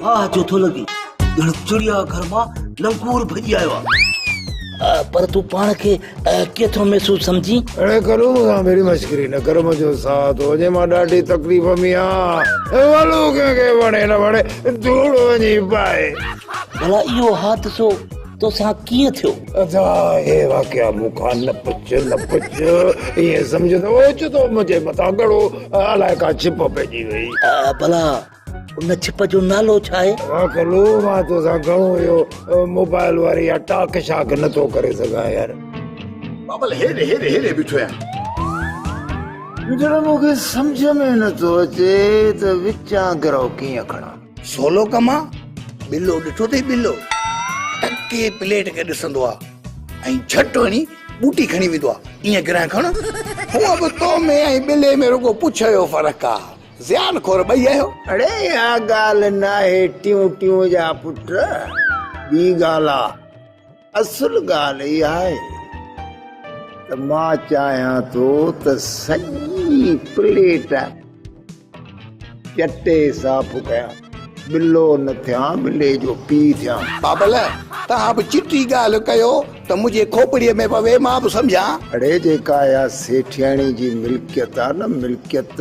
हाँ जो तो लगी चिड़िया घर मां लंगूर भजी आयो पर तू पान के केथो महसूस समझी? अरे करो मेरी मस्करी न करो, मुझे साथ हो जे मां ॾाढी तकलीफ़ में आ वालो के वणे न वणे धूड़ वञी पाए। भला इहो हादसो तो सा कीअं थियो? अच्छा हे वाक़या मूंखां न पुछ ये समझ तो ओच तो मुझे मथा गड़ो अलाए का छिप पइजी वई। भला उन छिप जो नालो छा आहे? कलो मां तो सा घणो यो मोबाइल वारी या टाक शाक न तो करे सघां यार। बाबल हेरे बिठो या जड़ा मूंखे समझ में न तो अचे त विचां गरो कीअं खणा। सोलो कमा बिल्लो ॾिठो थई, बिल्लो टके प्लेट के ॾिसंदो आ ऐं झट वञी बूटी खणी वेंदो आ, ईअं गिरां खण। हूअं बि तो में ऐं बिल्ले में रुगो पुछ जो फ़र्क़ु आ, ज़ियान खोर ॿई आहियो। अड़े या ॻाल्हि न आहे टियूं टियूं जा पुट, ॿी ॻाल्हि आ असुल ॻाल्हि इहा आहे त मां चाहियां थो त सॼी प्लेट चटे साफ़ कयां, बिल्लो न थियां, बिल्ले जो पी थियां। बाबल तव्हां बि चिटी ॻाल्हि कयो त मुंहिंजे खोपड़ीअ में पवे, मां बि सम्झां। अड़े जेका या सेठियाणी जी मिल्कियत आ न, मिल्कियत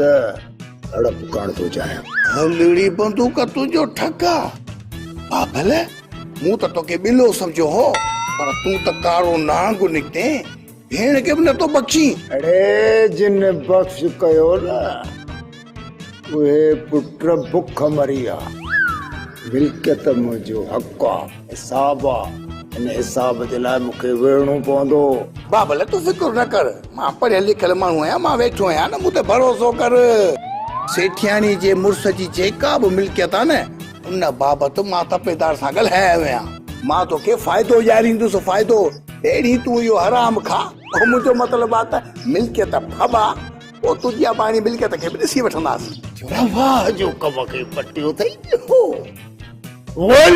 हड़प करण थो चाहियां। हलड़ी बंदूक तुंहिंजो ठका। बाबल मूं त तोखे बिल्लो सम्झो हो, पर तूं त कारो नांग निकिते, भेण खे बि नथो बख़्शी। अड़े जिन बख़्श कयो न उहे पुट बुख मरी आ, मिल्कियत मुंहिंजो हक़ आ, हिसाब आ, इन हिसाब जे लाइ मूंखे वेहणो पवंदो। बाबल तूं फिक्र न कर, मां पढ़ियल लिखियल माण्हू आहियां, मां वेठो आहियां न, मूं ते भरोसो कर। सेठियाणी जे मुड़ुस जी जेका बि मिल्कियत आ न, उन बाबति मां तपेदार सां ॻाल्हायो आहियां। मां तोखे फ़ाइदो ॾियारींदुसि, फ़ाइदो। पहिरीं तूं इहो हराम खा, मुंहिंजो मतिलबु आहे त मिल्कियत फबा, पोइ तुंहिंजी पाणी मिल्कियत खे बि ॾिसी वठंदासीं। वाह जो कम खे पटियो अथई, वेल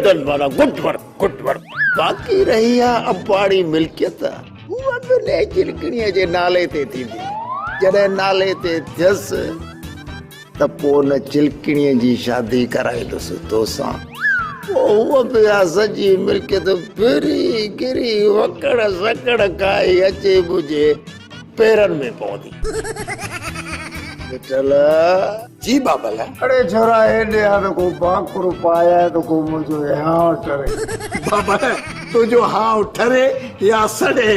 डन माना गुड वर्क। बाक़ी रही आहे अबाड़ी मिल्कियत, उहा बिले चिलकणीअ जे नाले ते थींदी। जॾहिं नाले ते थियसि त पोइ न चिलकणीअ जी शादी कराईंदुसि तोसां, उहा बि सॼी मिल्कियत फिरी गिरी वकड़ सकड़ खाई अचे मुंहिंजे पेरनि में पवंदी। जी बाबल। अरे छोरा हेॾे आ त को बाकुर पाया त को मुंहिंजो हाउ ठरे। बाबा तुंहिंजो हाउ ठरे या सड़े,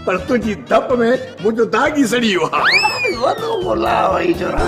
पर तुंहिंजी धप में मुंहिंजो दागी सड़ी वियो आहे। वॾो बोला वई छोरा।